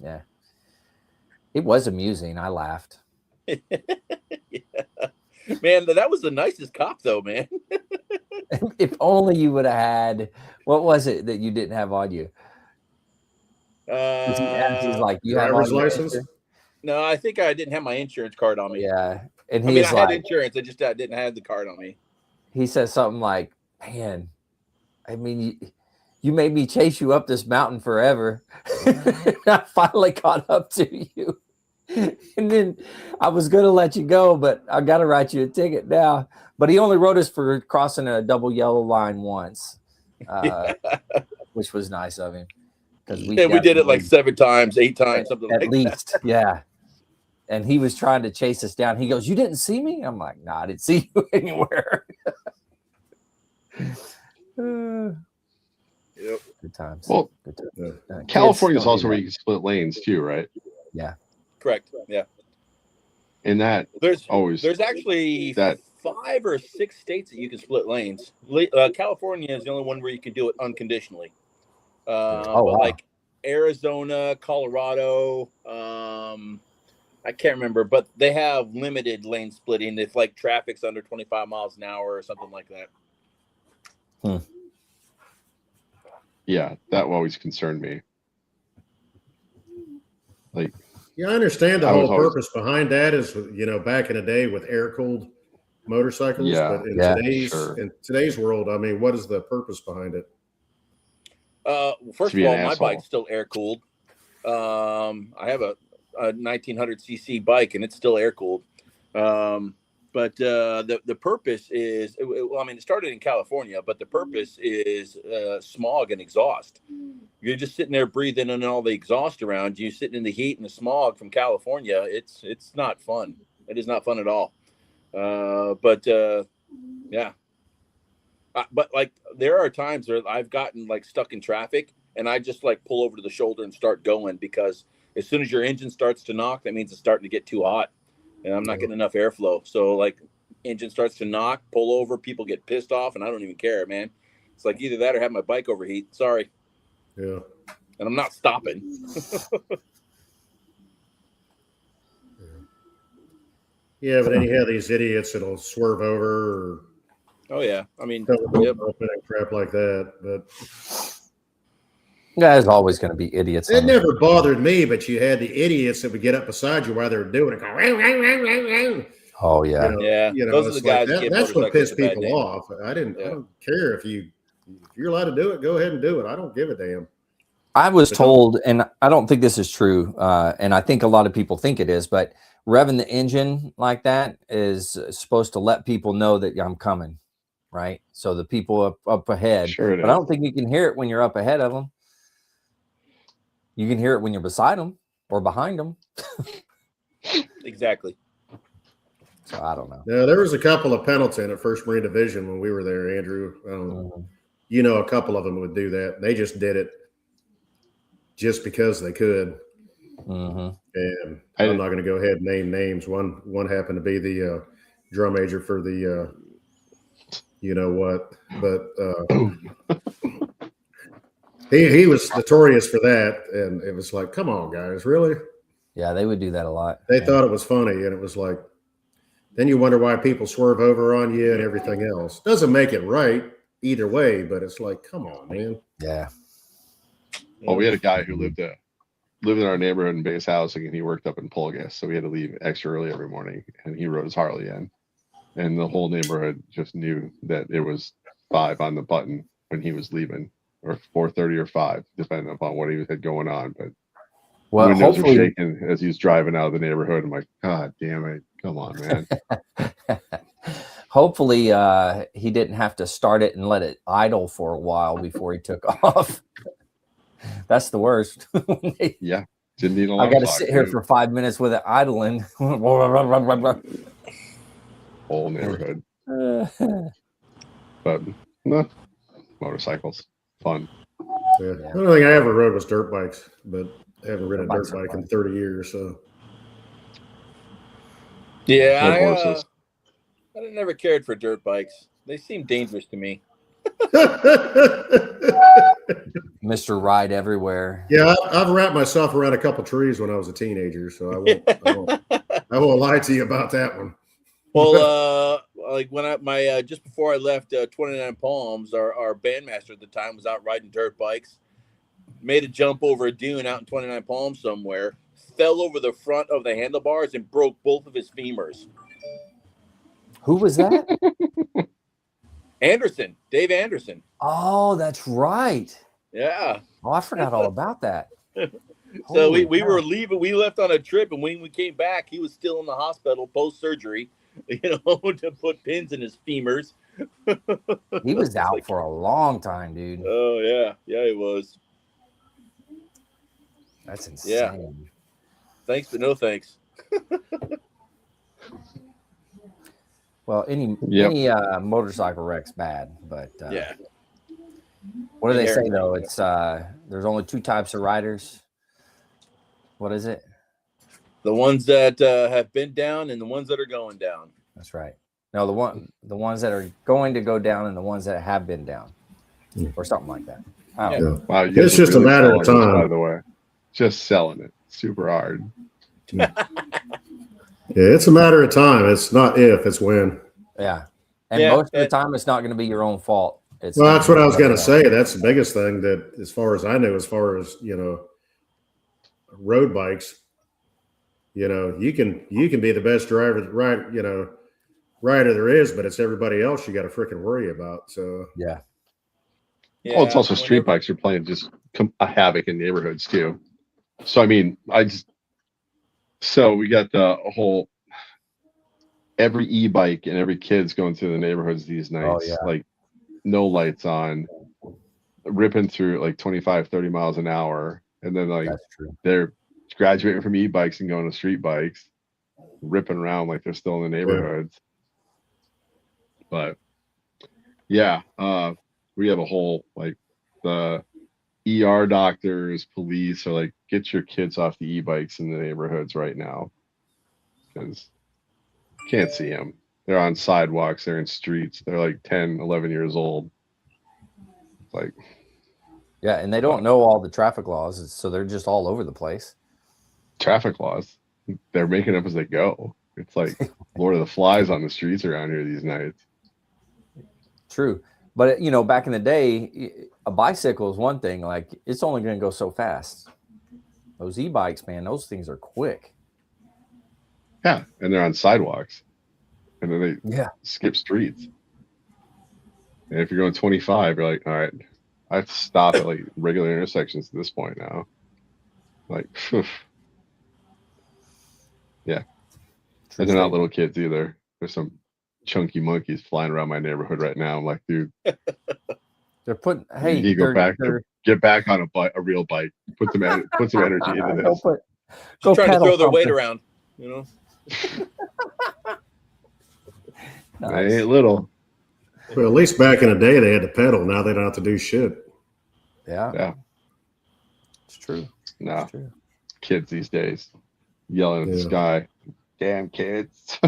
Yeah. It was amusing. I laughed. Yeah. Man, that was the nicest cop, though, man. If only you would have had, what was it that you didn't have on you? He's like, you have driver's license? No, I think I didn't have my insurance card on me. Yeah. And I had insurance. I just didn't have the card on me. He says something like, man, I mean, you made me chase you up this mountain forever. I finally caught up to you. And then I was going to let you go, but I got to write you a ticket now. But he only wrote us for crossing a double yellow line once, which was nice of him. Because we did it like 7 times, 8 times, something like that. At least, yeah. And he was trying to chase us down. He goes, "You didn't see me?" I'm like, "No, I didn't see you anywhere." Yep. Good times. Well, California is also where you can split lanes too, right? Yeah. Correct. Yeah. And that there's actually 5 or 6 states that you can split lanes. California is the only one where you can do it unconditionally. But like Arizona, Colorado, I can't remember, but they have limited lane splitting if like traffic's under 25 miles an hour or something like that. Yeah, that always concerned me. Like, yeah, I understand the whole purpose behind that is, back in the day with air-cooled motorcycles. Yeah, but in today's world, I mean, what is the purpose behind it? First of all, my bike's still air-cooled. I have a 1900cc bike, and it's still air-cooled. But the purpose is, it started in California, but the purpose is smog and exhaust. You're just sitting there breathing in all the exhaust around you, sitting in the heat and the smog from California. It's not fun. It is not fun at all. Yeah. But like there are times where I've gotten like stuck in traffic and I just like pull over to the shoulder and start going, because as soon as your engine starts to knock, that means it's starting to get too hot and I'm not getting enough airflow. So like engine starts to knock, pull over, people get pissed off, and I don't even care, man. It's like either that or have my bike overheat. Sorry. Yeah. And I'm not stopping. Yeah, but then you have these idiots that'll swerve over or yeah. I mean, crap like that. But there's always going to be idiots. It never bothered me, but you had the idiots that would get up beside you while they were doing it. Go, oh yeah, those are the guys. That's what pissed people off. I don't care if you're allowed to do it. Go ahead and do it. I don't give a damn. I was told, and I don't think this is true, and I think a lot of people think it is, but revving the engine like that is supposed to let people know that I'm coming, right? So the people up ahead. Sure, but I don't think you can hear it when you're up ahead of them. You can hear it when you're beside them or behind them. Exactly. So I don't know. No, there was a couple of Pendleton at First Marine Division when we were there, Andrew. A couple of them would do that. They just did it just because they could. And I'm not going to go ahead and name names. One happened to be the drum major for the you know what, but he was notorious for that, and it was like, come on, guys, really? Yeah, they would do that a lot. They thought it was funny, and it was like, then you wonder why people swerve over on you and everything else. Doesn't make it right either way, but it's like, come on, man. Yeah. Well, we had a guy who lived in our neighborhood in base housing, and he worked up in Pulgas, so we had to leave extra early every morning, and he rode his Harley in. and the whole neighborhood just knew that it was 5 on the button when he was leaving, or 4:30 or 5, depending upon what he had going on. But well, windows were hopefully, shaking as he was driving out of the neighborhood. I'm like, God damn it. Come on, man. hopefully he didn't have to start it and let it idle for a while before he took off. That's the worst. Yeah. Didn't need a I lot got to of sit here for 5 minutes with it idling. whole neighborhood. But no, motorcycles. Fun. Yeah. The only thing I ever rode was dirt bikes, but I haven't ridden a dirt bike fun. in 30 years. So Yeah, I never cared for dirt bikes. They seem dangerous to me. Mr. Ride Everywhere. Yeah, I've wrapped myself around a couple trees when I was a teenager, so I won't lie to you about that one. Well, like when I just before I left 29 Palms, our bandmaster at the time was out riding dirt bikes, made a jump over a dune out in 29 Palms somewhere, fell over the front of the handlebars and broke both of his femurs. Who was that? Anderson, Dave Anderson. Oh, that's right. Yeah. Oh, I forgot all about that. So we were leaving. We left on a trip, and when we came back, he was still in the hospital post surgery. To put pins in his femurs. He was out for a long time, dude. Oh yeah, he was. That's insane. Yeah. Thanks, but no thanks. Well, any motorcycle wreck's bad, but yeah. What do they say though? It's there's only 2 types of riders. What is it? The ones that have been down and the ones that are going down. That's right. No, the ones that are going to go down and the ones that have been down, or something like that. Wow, it's just really a matter of time. By the way, just selling it super hard. Yeah, it's a matter of time. It's not if, it's when. Yeah, and most of the time, it's not going to be your own fault. Well, that's what I was going to say. That's the biggest thing that, as far as I know, as far as road bikes, you can be the best rider there is, but it's everybody else you got to freaking worry about. So yeah. Well, it's also street bikes are playing just a havoc in neighborhoods too. So I mean, so we got the whole every e-bike and every kid's going through the neighborhoods these nights, like no lights on, ripping through like 25, 30 miles an hour, and then like they're graduating from e-bikes and going to street bikes, ripping around like they're still in the neighborhoods. But yeah, we have a whole like the ER doctors, police are like, get your kids off the e-bikes in the neighborhoods right now, because can't see them. They're on sidewalks, they're in streets, they're like 10, 11 years old. Like, yeah, and they don't know all the traffic laws, so they're just all over the place. Traffic laws, they're making up as they go. It's like Lord of the Flies on the streets around here these nights. True. But back in the day, a bicycle is one thing. Like, it's only going to go so fast. Those e-bikes, man, those things are quick. Yeah, and they're on sidewalks, and then they skip streets. And if you're going 25, you're like, all right, I have to stop at like regular intersections at this point now. Like, yeah. And they're not little kids either. There's some chunky monkeys flying around my neighborhood right now. I'm like, dude, they're putting. Hey, you get back on a real bike. Put some energy into this. Just trying to throw their weight around, They ain't little. Well, at least back in the day they had to pedal. Now they don't have to do shit. Yeah. It's true. No. It's true. Kids these days yelling at the sky. Damn kids.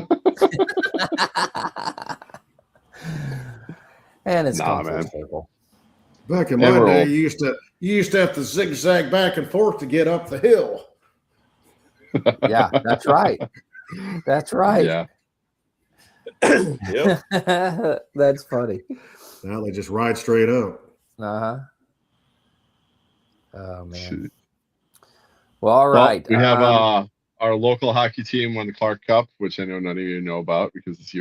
And it's man. Back in my day, you used to have to zigzag back and forth to get up the hill. Yeah, that's right. That's right. Yeah. Yep. That's funny. Now they just ride straight up. Uh-huh. Oh man. Well, all right. Well, we have our local hockey team won the Clark Cup, which I know none of you know about because it's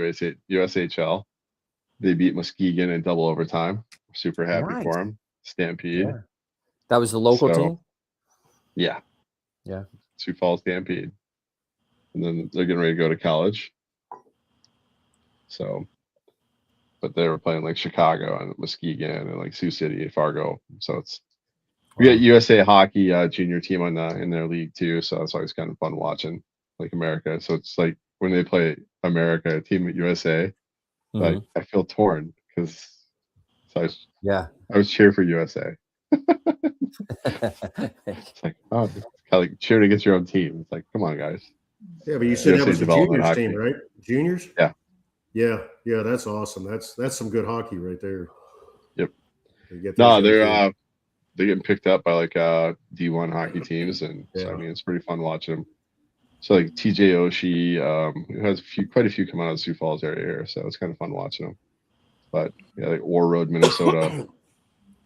USHL. They beat Muskegon in double overtime. Super happy Nice. for them. Stampede. Yeah. That was the local team? Yeah. Yeah. Sioux Falls Stampede. And then they're getting ready to go to college. So, but they were playing like Chicago and Muskegon and like Sioux City, Fargo. So we got USA Hockey junior team on in their league too. So it's always kind of fun watching like America. So it's like when they play America, team at USA, like I feel torn because I was cheering for USA. It's like, oh, it's kind of like cheering against your own team. It's like, come on, guys. Yeah, but you said that was the juniors team, right? Juniors? Yeah. Yeah, that's awesome. That's some good hockey right there. Yep. No, they're getting picked up by like D1 hockey teams, and so I mean it's pretty fun watching them. So like TJ Oshie, has quite a few come out of the Sioux Falls area here, so it's kind of fun watching them. But yeah, like Ore Road, Minnesota,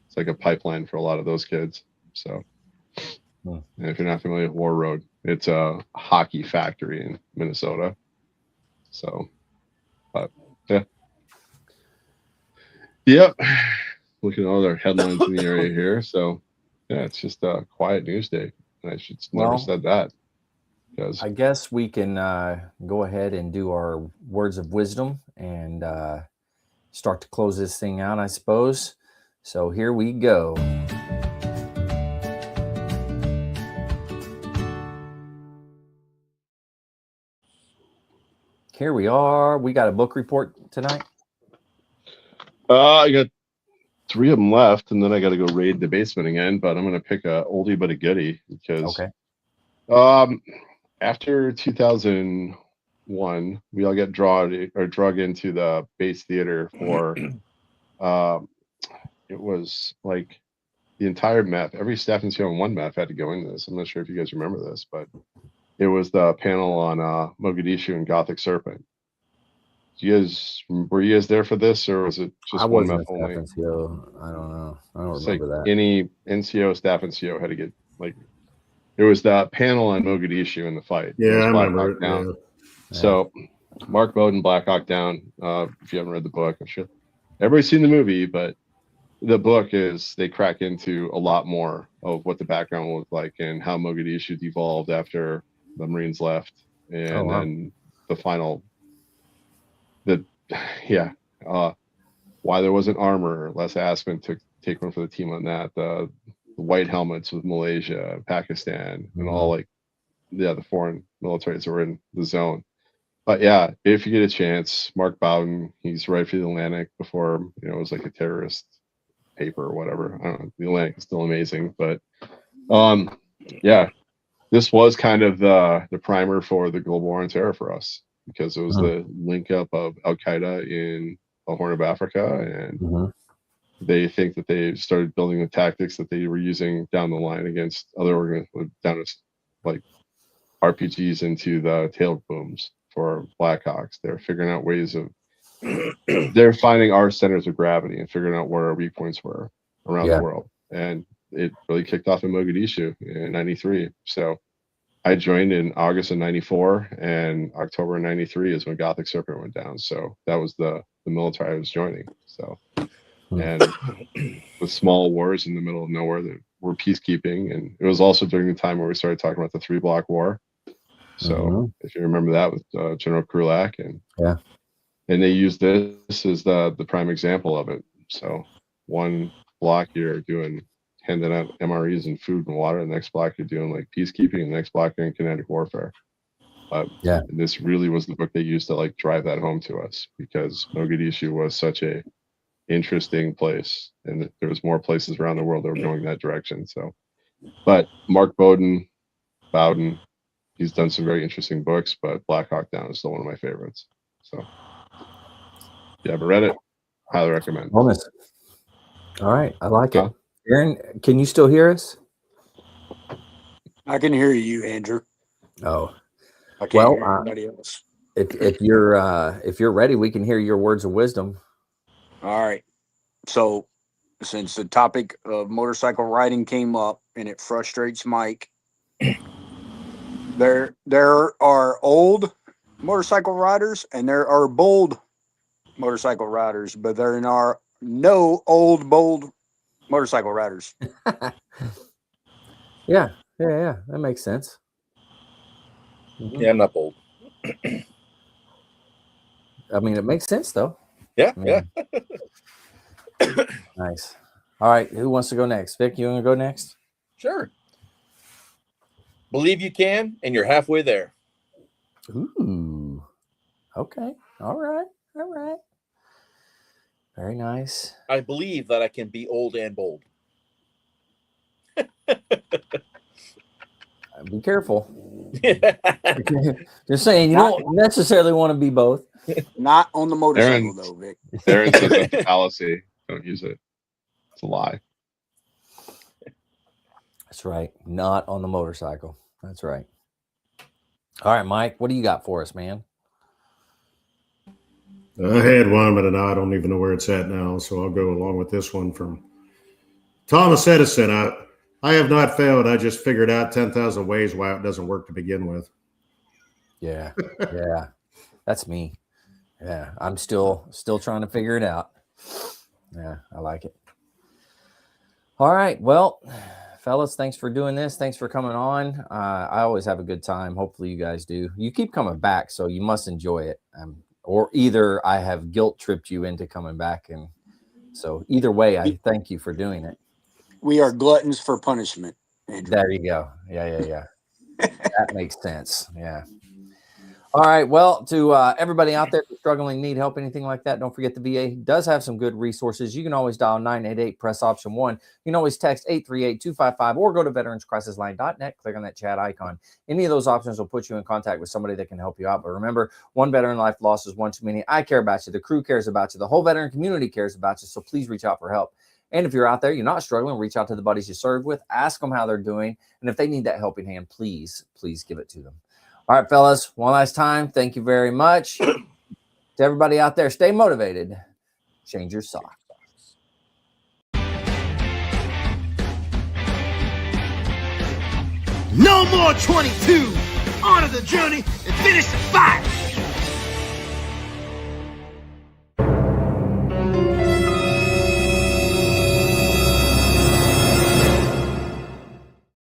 it's like a pipeline for a lot of those kids. So, and if you're not familiar with Ore Road, it's a hockey factory in Minnesota. So, but yep. Looking at all their headlines in the area here. So, yeah, it's just a quiet news day. And I should never said that. Because I guess we can go ahead and do our words of wisdom and start to close this thing out, I suppose. So here we go. Here we are. We got a book report tonight. I got 3 of them left, and then I got to go raid the basement again. But I'm going to pick a oldie but a goodie because after 2001, we all got drug into the base theater for it was like the entire MEF. Every staff NCO in one MEF had to go into this. I'm not sure if you guys remember this, but it was the panel on Mogadishu and Gothic Serpent. Were you guys there for this, or was it just one MEF only? NCO. I don't know. I don't It's remember like that. any NCO, staff NCO had to get like. It was the panel on Mogadishu in the fight. Yeah, I Black remember Hawk it. Down. Yeah. So, Mark Bowden, Black Hawk Down. If you haven't read the book, I'm sure everybody's seen the movie, but the book they crack into a lot more of what the background looked like and how Mogadishu devolved after the Marines left, and then the final. Why there wasn't armor. Les Aspin took take one for the team on that. The white helmets with Malaysia, Pakistan, and all the foreign militaries that were in the zone. But yeah, if you get a chance, Mark Bowden, he's right for the Atlantic before it was like a terrorist paper or whatever. I don't know. The Atlantic is still amazing, but this was kind of the primer for the global war on terror for us because it was the link up of Al Qaeda in the Horn of Africa, and they think that they started building the tactics that they were using down the line against other organizations, down like RPGs into the tail booms for Blackhawks. They're figuring out ways of they're finding our centers of gravity and figuring out where our weak points were around the world. And it really kicked off in Mogadishu in '93. So I joined in August of '94, and October of '93 is when Gothic Serpent went down. So that was the military I was joining. So, and with small wars in the middle of nowhere that were peacekeeping, and it was also during the time where we started talking about the 3-block war. So if you remember that with General Krulak, and they used this as the prime example of it. So one block you're handing out MREs and food and water, and the next block you're doing like peacekeeping, and the next block you're in kinetic warfare. And this really was the book they used to like drive that home to us, because Mogadishu was such a interesting place, and there was more places around the world that were going that direction. So, but Mark Bowden, he's done some very interesting books, but Black Hawk Down is still one of my favorites. So, if you haven't read it, highly recommend. Bonus. All right, I like it. Aaron, can you still hear us? I can hear you, Andrew. Oh, I can't hear anybody else. If you're ready, we can hear your words of wisdom. All right. So, since the topic of motorcycle riding came up and it frustrates Mike, There are old motorcycle riders and there are bold motorcycle riders, but there are no old bold motorcycle riders. Yeah, that makes sense. Mm-hmm. Yeah, I'm not bold. I mean, it makes sense though. Yeah, yeah. Nice. All right, who wants to go next? Vic, you want to go next? Sure. Believe you can, and you're halfway there. Ooh. Okay. All right. Very nice. I believe that I can be old and bold. Be careful. Just saying, you don't necessarily want to be both. Not on the motorcycle, though, Vic. Aaron says that's a fallacy. Don't use it. It's a lie. That's right. Not on the motorcycle. That's right. All right, Mike, what do you got for us, man? I had one, but I don't even know where it's at now, so I'll go along with this one from Thomas Edison. I have not failed. I just figured out 10,000 ways why it doesn't work to begin with. Yeah. That's me. Yeah, I'm still trying to figure it out. Yeah, I like it. All right, well, fellas, thanks for doing this. Thanks for coming on. I always have a good time. Hopefully you guys do. You keep coming back, so you must enjoy it. Or either I have guilt tripped you into coming back. And so either way, I thank you for doing it. We are gluttons for punishment, Andrew. There you go. Yeah. That makes sense. Yeah. All right. Well, to everybody out there who's struggling, need help, anything like that, don't forget the VA does have some good resources. You can always dial 988, press option 1. You can always text 838-255 or go to veteranscrisisline.net, click on that chat icon. Any of those options will put you in contact with somebody that can help you out. But remember, one veteran life lost is one too many. I care about you. The crew cares about you. The whole veteran community cares about you. So please reach out for help. And if you're out there, you're not struggling, reach out to the buddies you serve with, ask them how they're doing. And if they need that helping hand, please give it to them. All right, fellas, one last time. Thank you very much. To everybody out there, stay motivated. Change your socks. No more 22. Honor the journey and finish the fight.